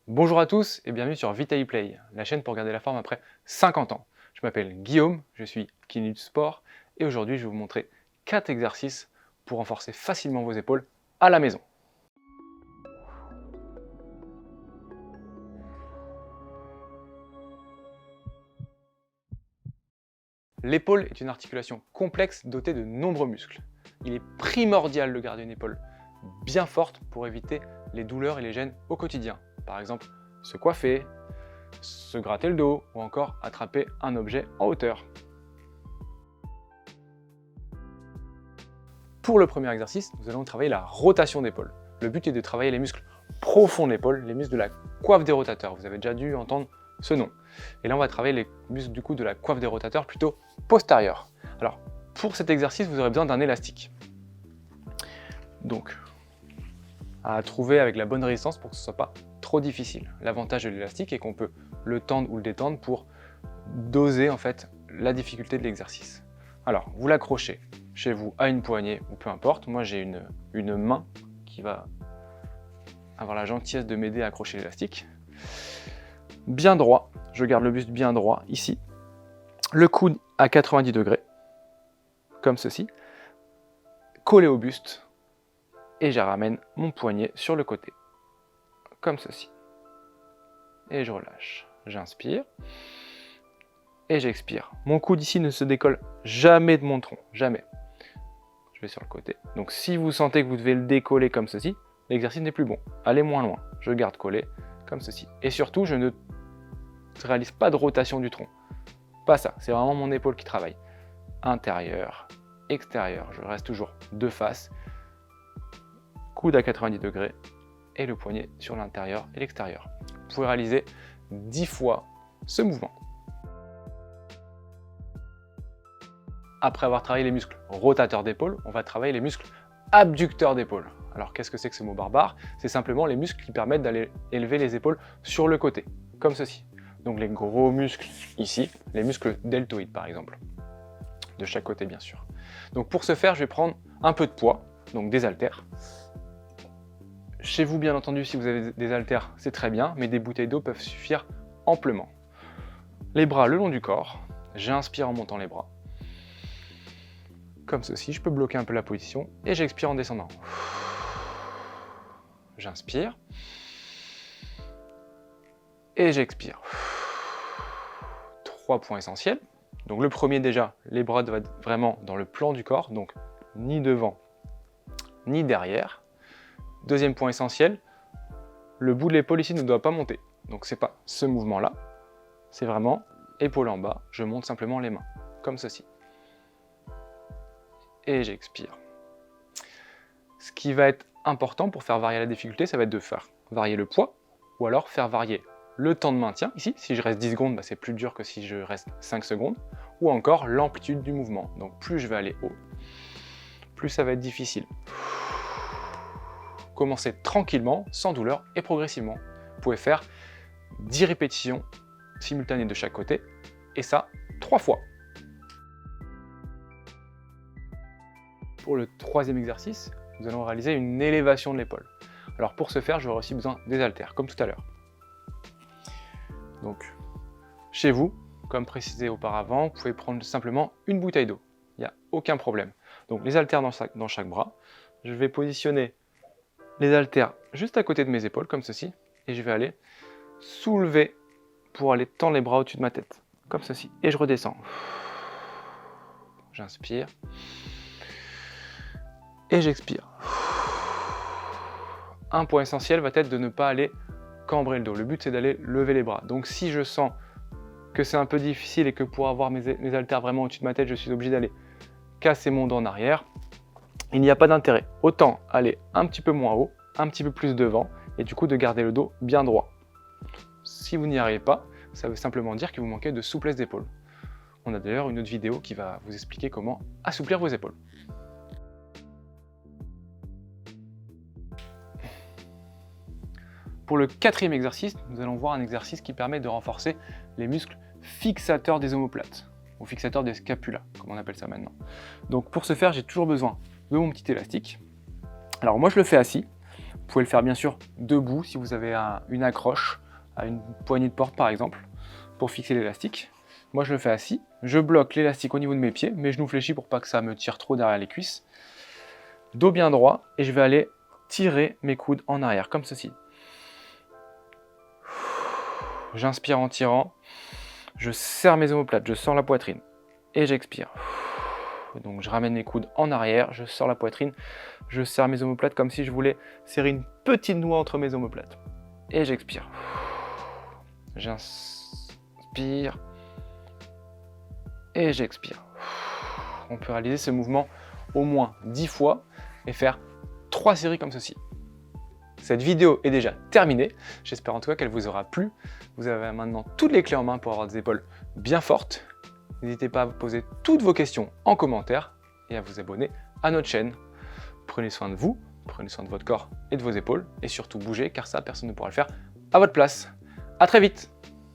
Bonjour à tous et bienvenue sur Vitaliplay, la chaîne pour garder la forme après 50 ans. Je m'appelle Guillaume, je suis kiné du sport et aujourd'hui je vais vous montrer 4 exercices pour renforcer facilement vos épaules à la maison. L'épaule est une articulation complexe dotée de nombreux muscles. Il est primordial de garder une épaule bien forte pour éviter les douleurs et les gênes au quotidien. Par exemple, se coiffer, se gratter le dos ou encore attraper un objet en hauteur. Pour le premier exercice, nous allons travailler la rotation d'épaule. Le but est de travailler les muscles profonds de l'épaule, les muscles de la coiffe des rotateurs. Vous avez déjà dû entendre ce nom. Et là, on va travailler les muscles du coup de la coiffe des rotateurs plutôt postérieurs. Alors, pour cet exercice, vous aurez besoin d'un élastique. Donc, à trouver avec la bonne résistance pour que ce ne soit pas trop difficile. L'avantage de l'élastique est qu'on peut le tendre ou le détendre pour doser en fait la difficulté de l'exercice. Alors, vous l'accrochez chez vous à une poignée ou peu importe. Moi, j'ai une main qui va avoir la gentillesse de m'aider à accrocher l'élastique. Bien droit, je garde le buste bien droit ici. Le coude à 90 degrés, comme ceci. Collé au buste. Et je ramène mon poignet sur le côté, comme ceci. Et je relâche. J'inspire. Et j'expire. Mon coude ici ne se décolle jamais de mon tronc, jamais. Je vais sur le côté. Donc si vous sentez que vous devez le décoller comme ceci, l'exercice n'est plus bon. Allez moins loin. Je garde collé, comme ceci. Et surtout, je ne réalise pas de rotation du tronc. Pas ça, c'est vraiment mon épaule qui travaille. Intérieur, extérieur. Je reste toujours de face. Coude à 90 degrés et le poignet sur l'intérieur et l'extérieur. Vous pouvez réaliser 10 fois ce mouvement. Après avoir travaillé les muscles rotateurs d'épaule, on va travailler les muscles abducteurs d'épaule. Alors qu'est-ce que c'est que ce mot barbare? C'est simplement les muscles qui permettent d'aller élever les épaules sur le côté, comme ceci. Donc les gros muscles ici, les muscles deltoïdes par exemple, de chaque côté bien sûr. Donc pour ce faire, je vais prendre un peu de poids, donc des haltères. Chez vous, bien entendu, si vous avez des haltères, c'est très bien, mais des bouteilles d'eau peuvent suffire amplement. Les bras le long du corps, j'inspire en montant les bras. Comme ceci, je peux bloquer un peu la position et j'expire en descendant. J'inspire. Et j'expire. 3 points essentiels. Donc le premier déjà, les bras doivent être vraiment dans le plan du corps, donc ni devant, ni derrière. Deuxième point essentiel, le bout de l'épaule ici ne doit pas monter. Donc c'est pas ce mouvement-là, c'est vraiment épaule en bas, je monte simplement les mains, comme ceci. Et j'expire. Ce qui va être important pour faire varier la difficulté, ça va être de faire varier le poids, ou alors faire varier le temps de maintien. Ici, si je reste 10 secondes, c'est plus dur que si je reste 5 secondes, ou encore l'amplitude du mouvement. Donc plus je vais aller haut, plus ça va être difficile. Commencez tranquillement, sans douleur et progressivement. Vous pouvez faire 10 répétitions simultanées de chaque côté, et ça 3 fois. Pour le troisième exercice, nous allons réaliser une élévation de l'épaule. Alors pour ce faire, j'aurai aussi besoin des haltères, comme tout à l'heure. Donc, chez vous, comme précisé auparavant, vous pouvez prendre simplement une bouteille d'eau. Il n'y a aucun problème. Donc les haltères dans chaque bras. Je vais positionner les haltères juste à côté de mes épaules, comme ceci, et je vais aller soulever pour aller tendre les bras au-dessus de ma tête, comme ceci, et je redescends. J'inspire, et j'expire. Un point essentiel va être de ne pas aller cambrer le dos. Le but, c'est d'aller lever les bras. Donc si je sens que c'est un peu difficile et que pour avoir mes haltères vraiment au-dessus de ma tête, je suis obligé d'aller casser mon dos en arrière, il n'y a pas d'intérêt. Autant aller un petit peu moins haut, un petit peu plus devant, et du coup de garder le dos bien droit. Si vous n'y arrivez pas, ça veut simplement dire que vous manquez de souplesse d'épaule. On a d'ailleurs une autre vidéo qui va vous expliquer comment assouplir vos épaules. Pour le quatrième exercice, nous allons voir un exercice qui permet de renforcer les muscles fixateurs des omoplates, ou fixateurs des scapulas, comme on appelle ça maintenant. Donc pour ce faire, j'ai toujours besoin de mon petit élastique. Alors moi je le fais assis. pouvez le faire bien sûr debout si vous avez une accroche à une poignée de porte par exemple, pour fixer l'élastique. Moi je le fais assis, je bloque l'élastique au niveau de mes pieds, mes genoux fléchis pour pas que ça me tire trop derrière les cuisses. Dos bien droit, et je vais aller tirer mes coudes en arrière, comme ceci. J'inspire en tirant, je serre mes omoplates, je sors la poitrine, et j'expire. Donc je ramène mes coudes en arrière, je sors la poitrine, je serre mes omoplates comme si je voulais serrer une petite noix entre mes omoplates. Et j'expire. J'inspire. Et j'expire. On peut réaliser ce mouvement au moins 10 fois et faire 3 séries comme ceci. Cette vidéo est déjà terminée. J'espère en tout cas qu'elle vous aura plu. Vous avez maintenant toutes les clés en main pour avoir des épaules bien fortes. N'hésitez pas à poser toutes vos questions en commentaire et à vous abonner à notre chaîne. Prenez soin de vous, prenez soin de votre corps et de vos épaules et surtout bougez car ça, personne ne pourra le faire à votre place. À très vite!